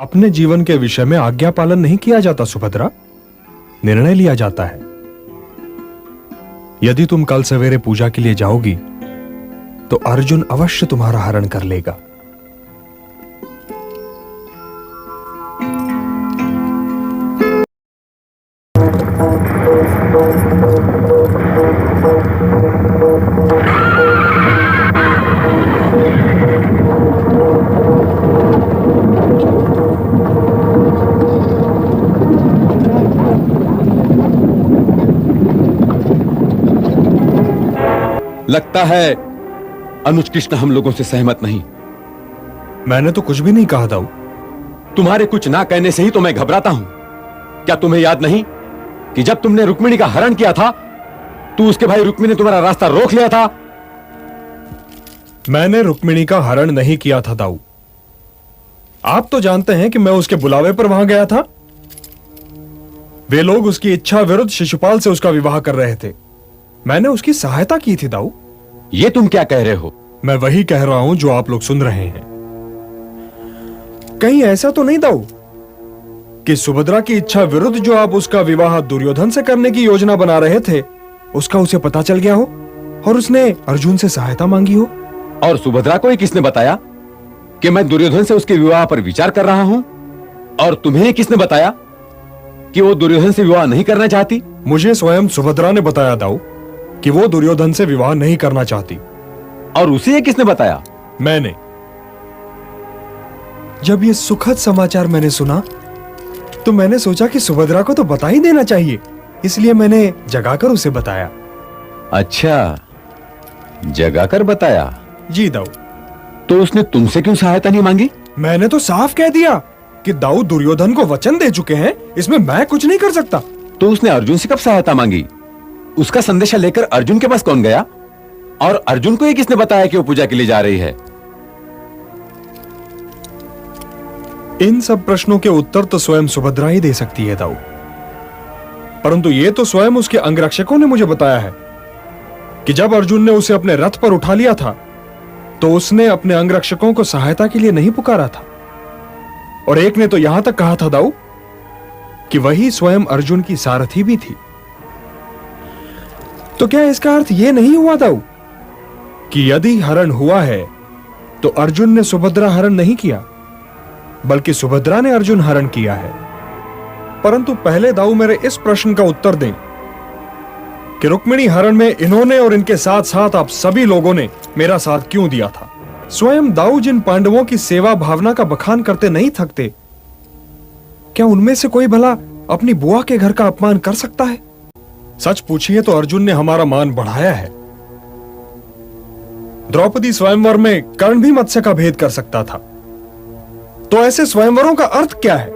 अपने जीवन के विषय में आज्ञा पालन नहीं किया जाता सुभद्रा, निर्णय लिया जाता है। यदि तुम कल सवेरे पूजा के लिए जाओगी तो अर्जुन अवश्य तुम्हारा हरण कर लेगा। लगता है अनुज कृष्ण हम लोगों से सहमत नहीं। मैंने तो कुछ भी नहीं कहा दाऊ। तुम्हारे कुछ ना कहने से ही तो मैं घबराता हूं। क्या तुम्हें याद नहीं कि जब तुमने रुक्मिणी का हरण किया था तो उसके भाई रुक्मी ने तुम्हारा रास्ता रोक लिया था? मैंने रुक्मिणी का हरण नहीं किया था दाऊ। आप तो जानते हैं कि मैं उसके बुलावे पर वहां गया था। वे लोग उसकी इच्छा विरुद्ध शिशुपाल से उसका विवाह कर रहे थे। मैंने उसकी सहायता की थी दाऊ। ये तुम क्या कह रहे हो? मैं वही कह रहा हूं जो आप लोग सुन रहे हैं। कहीं ऐसा तो नहीं दाऊ कि सुभद्रा की इच्छा विरुद्ध जो आप उसका विवाह दुर्योधन से करने की योजना बना रहे थे उसका उसे पता चल गया हो और उसने अर्जुन से सहायता मांगी हो? और सुभद्रा को ही किसने बताया कि मैं दुर्योधन से उसके विवाह पर विचार कर रहा हूं? और तुम्हें किसने बताया कि वो दुर्योधन से विवाह नहीं करना चाहती? मुझे स्वयं सुभद्रा ने बताया दाऊ कि वो दुर्योधन से विवाह नहीं करना चाहती। और उसे ये किसने बताया? मैंने। जब ये सुखद समाचार मैंने सुना तो मैंने सोचा कि सुभद्रा को तो बता ही देना चाहिए, इसलिए मैंने जगाकर उसे बताया। अच्छा, जगाकर बताया? जी दाऊ। तो उसने तुमसे क्यों सहायता नहीं मांगी? मैंने तो साफ कह दिया कि दाऊ दुर्योधन को वचन दे चुके हैं, इसमें मैं कुछ नहीं कर सकता। तो उसने अर्जुन से कब सहायता मांगी? उसका संदेशा लेकर अर्जुन के पास कौन गया? और अर्जुन को ये किसने बताया कि वो पूजा के लिए जा रही है? इन सब प्रश्नों के उत्तर तो स्वयं सुभद्रा ही दे सकती है दाऊ, परंतु ये तो स्वयं उसके अंगरक्षकों ने मुझे बताया है कि जब अर्जुन ने उसे अपने रथ पर उठा लिया था तो उसने अपने अंगरक्षकों को सहायता के लिए नहीं पुकारा था। और एक ने तो यहां तक कहा था दाऊ कि वही स्वयं अर्जुन की सारथी भी थी। तो क्या इसका अर्थ यह नहीं हुआ दाऊ कि यदि हरण हुआ है तो अर्जुन ने सुभद्रा हरण नहीं किया, बल्कि सुभद्रा ने अर्जुन हरण किया है? परंतु पहले दाऊ मेरे इस प्रश्न का उत्तर दें कि रुक्मिणी हरण में इन्होंने और इनके साथ साथ आप सभी लोगों ने मेरा साथ क्यों दिया था? स्वयं दाऊ जिन पांडवों की सेवा भावना का बखान करते नहीं थकते, क्या उनमें से कोई भला अपनी बुआ के घर का अपमान कर सकता है? सच पूछिए तो अर्जुन ने हमारा मान बढ़ाया है। द्रौपदी स्वयंवर में कर्ण भी मत्स्य का भेद कर सकता था। तो ऐसे स्वयंवरों का अर्थ क्या है?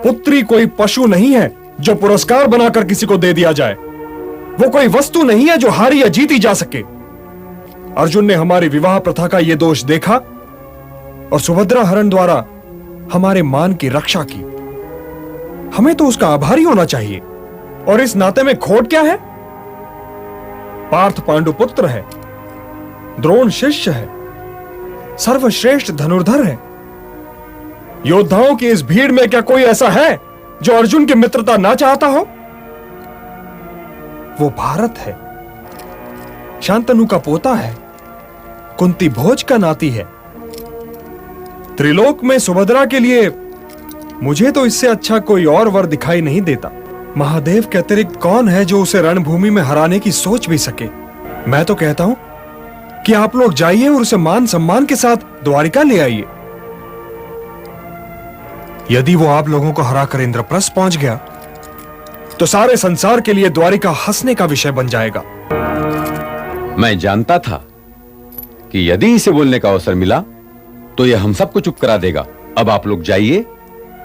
पुत्री कोई पशु नहीं है जो पुरस्कार बनाकर किसी को दे दिया जाए। वो कोई वस्तु नहीं है जो हारी या जीती जा सके। अर्जुन ने हमारी विवाह प्रथा का यह दोष देखा और सुभद्रा हरण द्वारा हमारे मान की रक्षा की। हमें तो उसका आभारी होना चाहिए। और इस नाते में खोट क्या है? पार्थ पांडु पुत्र है, द्रोण शिष्य है, सर्वश्रेष्ठ धनुर्धर है। योद्धाओं की इस भीड़ में क्या कोई ऐसा है जो अर्जुन की मित्रता ना चाहता हो? वो भारत है, शांतनु का पोता है, कुंती भोज का नाती है। त्रिलोक में सुभद्रा के लिए मुझे तो इससे अच्छा कोई और वर दिखाई नहीं देता। महादेव के अतिरिक्त कौन है जो उसे रणभूमि में हराने की सोच भी सके? मैं तो कहता हूं कि आप लोग जाइए और उसे मान सम्मान के साथ द्वारिका ले आइए। यदि वो आप लोगों को हराकर इंद्रप्रस्थ पहुंच गया तो सारे संसार के लिए द्वारिका हंसने का विषय बन जाएगा। मैं जानता था कि यदि इसे बोलने का अवसर मिला तो यह हम सबको चुप करा देगा। अब आप लोग जाइए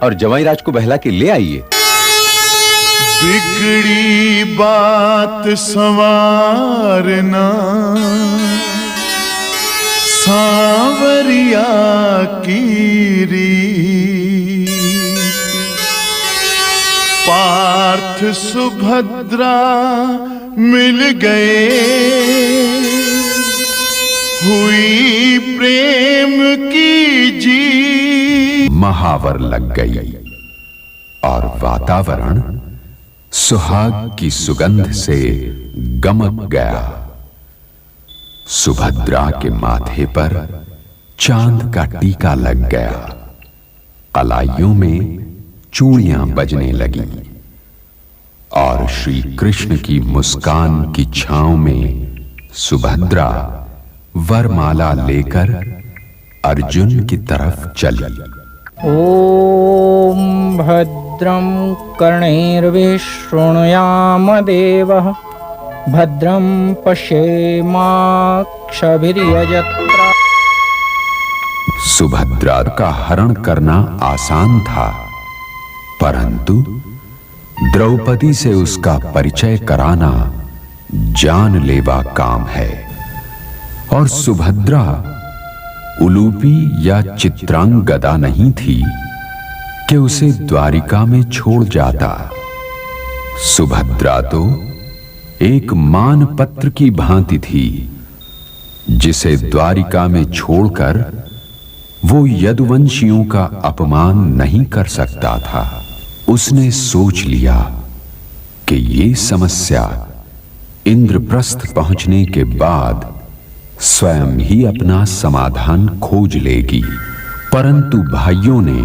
और जवाईराज को बहला के ले आइए। बिगड़ी बात संवारना सांवरिया की रीत, पार्थ सुभद्रा मिल गए, हुई प्रेम की जीत। महावर लग गई और वातावरण सुहाग की सुगंध से गमक गया। सुभद्रा के माथे पर चांद का टीका लग गया, कलाइयों में चूड़ियां बजने लगीं और श्री कृष्ण की मुस्कान की छांव में सुभद्रा वरमाला लेकर अर्जुन की तरफ चली। ओम भद्रं कर्णैर्विशृणुयाम देवः भद्रं पश्येमाक्षभिर्यजत्रा। सुभद्रा का हरण करना आसान था, परंतु द्रौपदी से उसका परिचय कराना जानलेवा काम है। और सुभद्रा उलूपी या चित्रांगदा नहीं थी कि उसे द्वारिका में छोड़ जाता। सुभद्रा तो एक मानपत्र की भांति थी, जिसे द्वारिका में छोड़कर वो यदुवंशियों का अपमान नहीं कर सकता था। उसने सोच लिया कि ये समस्या इंद्रप्रस्थ पहुंचने के बाद स्वयं ही अपना समाधान खोज लेगी। परंतु भाइयों ने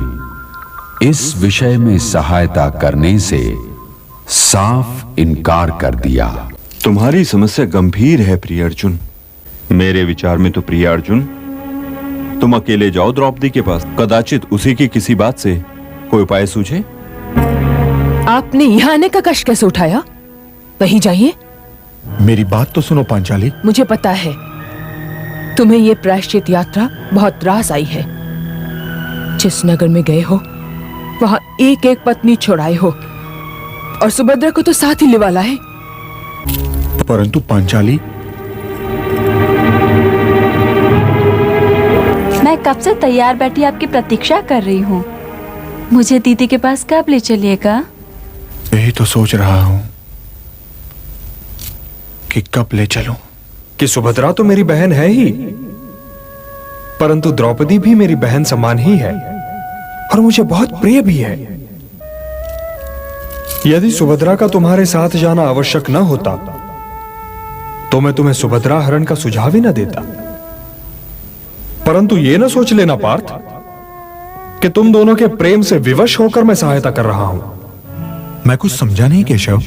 इस विषय में सहायता करने से साफ इनकार कर दिया। तुम्हारी समस्या गंभीर है प्रिय अर्जुन। मेरे विचार में तो प्रिय अर्जुन, तुम अकेले जाओ द्रौपदी के पास, कदाचित उसी की किसी बात से कोई उपाय सूझे। आपने यहाँ आने का कष्ट कैसे उठाया? वहीं जाइए। मेरी बात तो सुनो पांचाली। मुझे पता है तुम्हें ये प्रायश्चित यात्रा बहुत त्रास आई है। जिस नगर में गए हो वहां एक एक पत्नी छोड़ाए हो और सुभद्रा को तो साथ ही लिवाला है। परंतु पांचाली, मैं कब से तैयार बैठी आपकी प्रतीक्षा कर रही हूँ। मुझे दीदी के पास कब ले चलिएगा? यही तो सोच रहा हूँ कि कब ले चलूं। कि सुभद्रा तो मेरी बहन है ही, परंतु द्रौपदी भी मेरी बहन समान ही है और मुझे बहुत प्रिय भी है। यदि सुभद्रा का तुम्हारे साथ जाना आवश्यक न होता तो मैं तुम्हें सुभद्रा हरण का सुझाव ही न देता। परंतु यह न सोच लेना पार्थ कि तुम दोनों के प्रेम से विवश होकर मैं सहायता कर रहा हूं। मैं कुछ समझा नहीं केशव।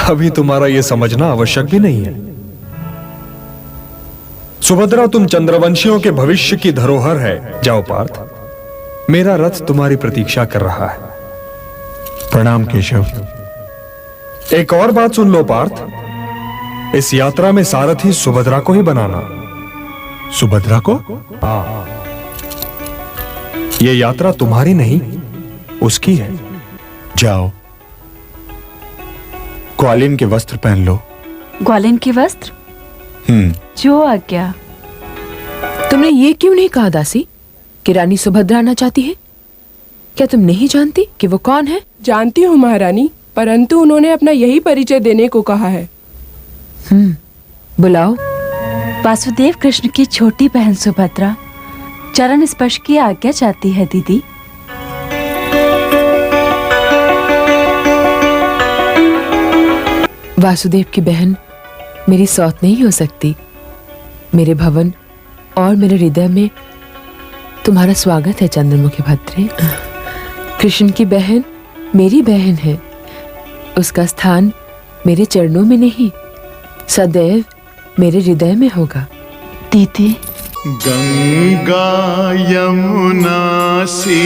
अभी तुम्हारा यह समझना आवश्यक भी नहीं है। सुभद्रा, तुम चंद्रवंशियों के भविष्य की धरोहर है। जाओ पार्थ, मेरा रथ तुम्हारी प्रतीक्षा कर रहा है। प्रणाम केशव। एक और बात सुन लो पार्थ, इस यात्रा में सारथी सुभद्रा को ही बनाना। सुभद्रा को? हाँ, यह यात्रा तुम्हारी नहीं उसकी है। जाओ, ग्वालिन के वस्त्र पहन लो। ग्वालिन के वस्त्र? जो आज्ञा। तुमने ये क्यों नहीं कहा दासी कि रानी सुभद्रा आना चाहती है? क्या तुम नहीं जानती कि वो कौन है? जानती हूँ महारानी, परंतु उन्होंने अपना यही परिचय देने को कहा है। बुलाओ। वासुदेव कृष्ण की छोटी बहन सुभद्रा चरण स्पर्श की आज्ञा चाहती है दीदी। वासुदेव की बहन मेरी सौत नहीं हो सकती। मेरे भवन और मेरे हृदय में तुम्हारा स्वागत है चंद्रमुखी भद्रे। कृष्ण की बहन मेरी बहन है, उसका स्थान मेरे चरणों में नहीं सदैव मेरे हृदय में होगा। दीदी। गंगा यमुना सी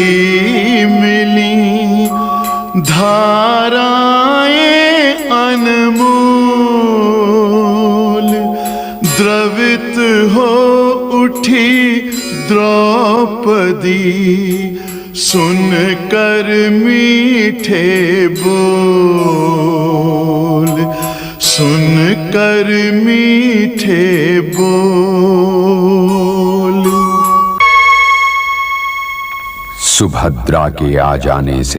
मिली धाराएं अनमोल, द्रवित हो उठी द्रौपदी सुन कर मीठे बोल, सुन कर मीठे बोल। सुभद्रा के आ जाने से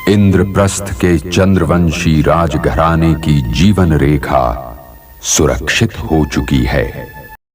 इंद्रप्रस्थ के चंद्रवंशी राजघराने की जीवन रेखा सुरक्षित हो चुकी है।